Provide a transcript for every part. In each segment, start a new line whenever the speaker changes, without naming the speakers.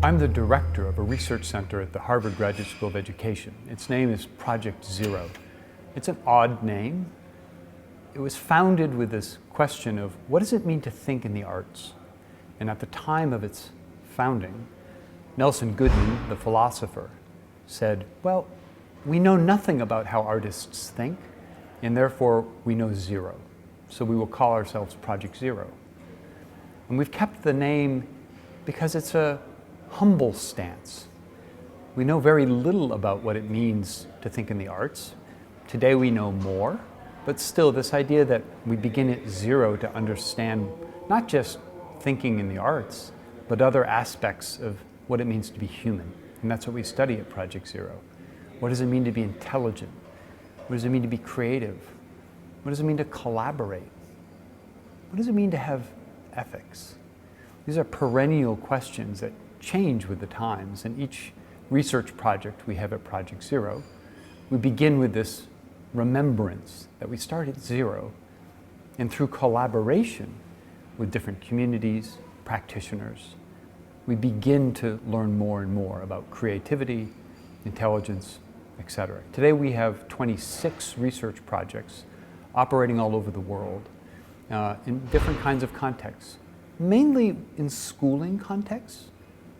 I'm the director of a research center at the Harvard Graduate School of Education. Its name is Project Zero. It's an odd name. It was founded with this question of what does it mean to think in the arts? And at the time of its founding, Nelson Goodman, the philosopher, said, well, we know nothing about how artists think, and therefore we know zero. So we will call ourselves Project Zero. And we've kept the name because it's a humble stance. We know very little about what it means to think in the arts. Today we know more, but still this idea that we begin at zero to understand not just thinking in the arts, but other aspects of what it means to be human. And that's what we study at Project Zero. What does it mean to be intelligent? What does it mean to be creative? What does it mean to collaborate? What does it mean to have ethics? These are perennial questions that change with the times. And each research project we have at Project Zero, we begin with this remembrance that we start at zero, and through collaboration with different communities, practitioners, we begin to learn more and more about creativity, intelligence, etc. Today we have 26 research projects operating all over the world in different kinds of contexts, mainly in schooling contexts,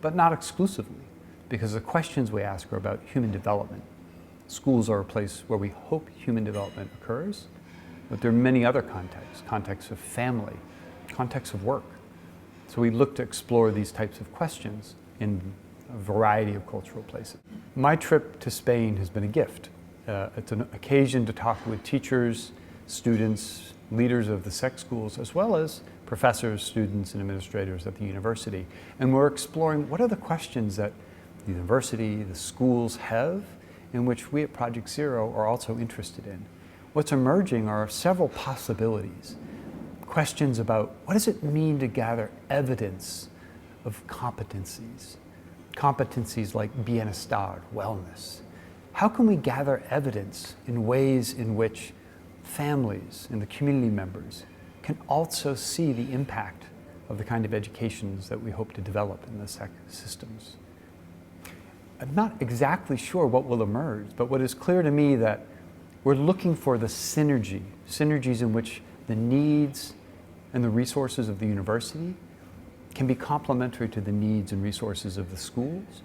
but not exclusively, because the questions we ask are about human development. Schools are a place where we hope human development occurs, but there are many other contexts, contexts of family, contexts of work. So we look to explore these types of questions in a variety of cultural places. My trip to Spain has been a gift. It's an occasion to talk with teachers, students, leaders of the SEK schools, as well as professors, students, and administrators at the university. And we're exploring what are the questions that the university, the schools have, in which we at Project Zero are also interested in. What's emerging are several possibilities. Questions about what does it mean to gather evidence of competencies? Competencies like bienestar, wellness. How can we gather evidence in ways in which families and the community members can also see the impact of the kind of educations that we hope to develop in the SEK systems? I'm not exactly sure what will emerge, but what is clear to me that we're looking for the synergies in which the needs and the resources of the university can be complementary to the needs and resources of the schools,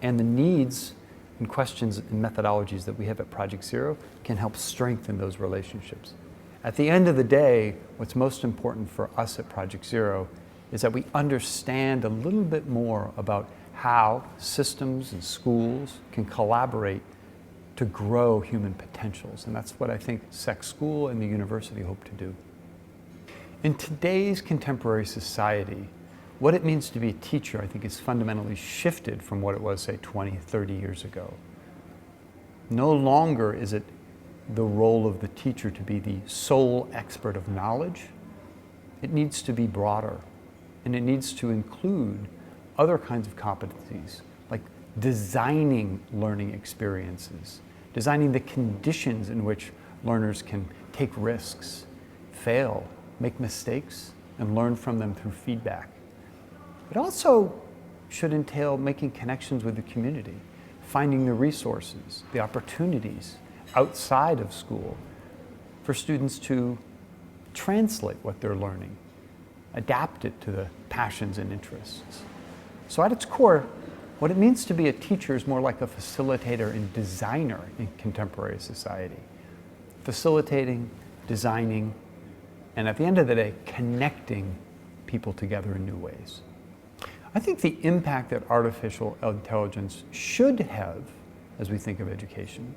and the needs and questions and methodologies that we have at Project Zero can help strengthen those relationships. At the end of the day, what's most important for us at Project Zero is that we understand a little bit more about how systems and schools can collaborate to grow human potentials. And that's what I think SEK School and the university hope to do. In today's contemporary society, what it means to be a teacher, I think, is fundamentally shifted from what it was, say, 20, 30 years ago. No longer is it the role of the teacher to be the sole expert of knowledge. It needs to be broader, and it needs to include other kinds of competencies, like designing learning experiences, designing the conditions in which learners can take risks, fail, make mistakes, and learn from them through feedback. It also should entail making connections with the community, finding the resources, the opportunities outside of school for students to translate what they're learning, adapt it to the passions and interests. So at its core, what it means to be a teacher is more like a facilitator and designer in contemporary society. Facilitating, designing, and at the end of the day, connecting people together in new ways. I think the impact that artificial intelligence should have, as we think of education,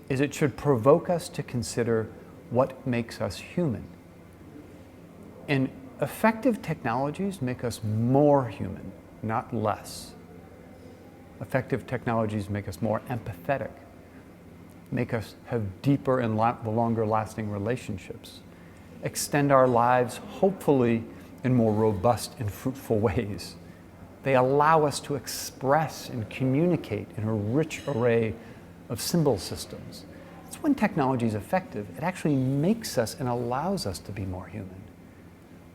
is it should provoke us to consider what makes us human. And effective technologies make us more human, not less. Effective technologies make us more empathetic, make us have deeper and longer lasting relationships, extend our lives hopefully in more robust and fruitful ways. They allow us to express and communicate in a rich array of symbol systems. It's when technology is effective, it actually makes us and allows us to be more human.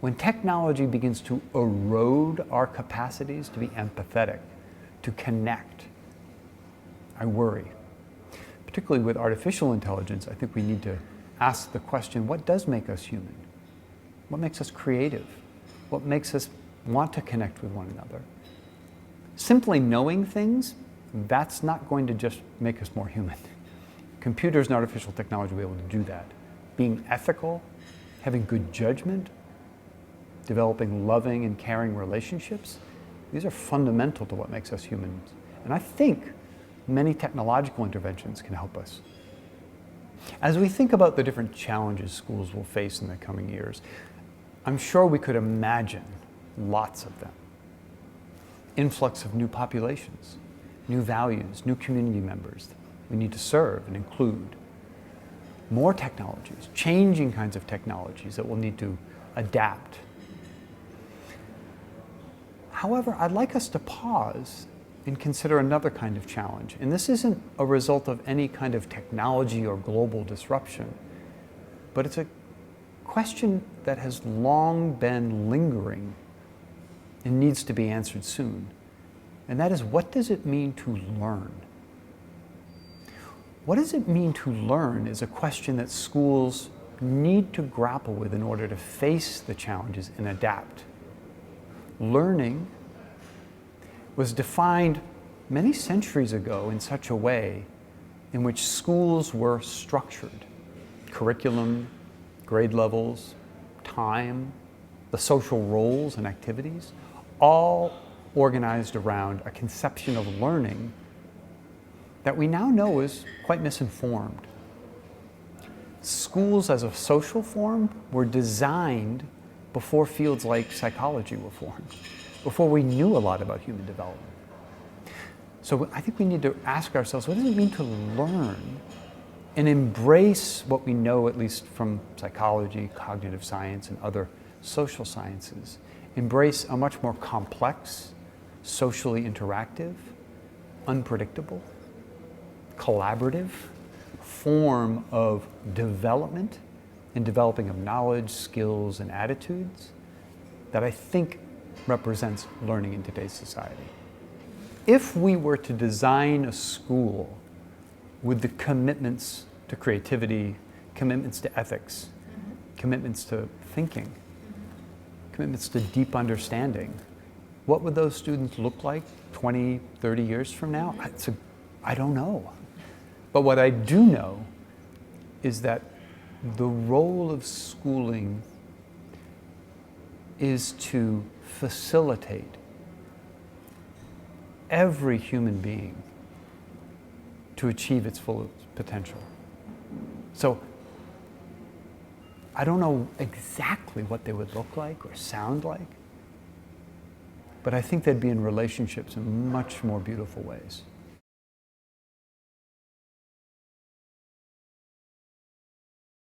When technology begins to erode our capacities to be empathetic, to connect. I worry. Particularly with artificial intelligence, I think we need to ask the question, what does make us human? What makes us creative? What makes us want to connect with one another? Simply knowing things, that's not going to just make us more human. Computers and artificial technology will be able to do that. Being ethical, having good judgment, developing loving and caring relationships, these are fundamental to what makes us humans. And I think many technological interventions can help us. As we think about the different challenges schools will face in the coming years, I'm sure we could imagine lots of them. Influx of new populations, new values, new community members we need to serve and include. More technologies, changing kinds of technologies that we'll need to adapt. However, I'd like us to pause and consider another kind of challenge. And this isn't a result of any kind of technology or global disruption, but it's a question that has long been lingering and needs to be answered soon. And that is, what does it mean to learn? What does it mean to learn is a question that schools need to grapple with in order to face the challenges and adapt. Learning was defined many centuries ago in such a way in which schools were structured. Curriculum, grade levels, time, the social roles and activities, all organized around a conception of learning that we now know is quite misinformed. Schools as a social form were designed before fields like psychology were formed, before we knew a lot about human development. So I think we need to ask ourselves, what does it mean to learn and embrace what we know, at least from psychology, cognitive science, and other social sciences, embrace a much more complex, socially interactive, unpredictable, collaborative form of development and developing of knowledge, skills, and attitudes that I think represents learning in today's society. If we were to design a school with the commitments to creativity, commitments to ethics, commitments to thinking, commitments to deep understanding, what would those students look like 20, 30 years from now? I don't know. But what I do know is that the role of schooling is to facilitate every human being to achieve its full potential. So I don't know exactly what they would look like or sound like, but I think they'd be in relationships in much more beautiful ways.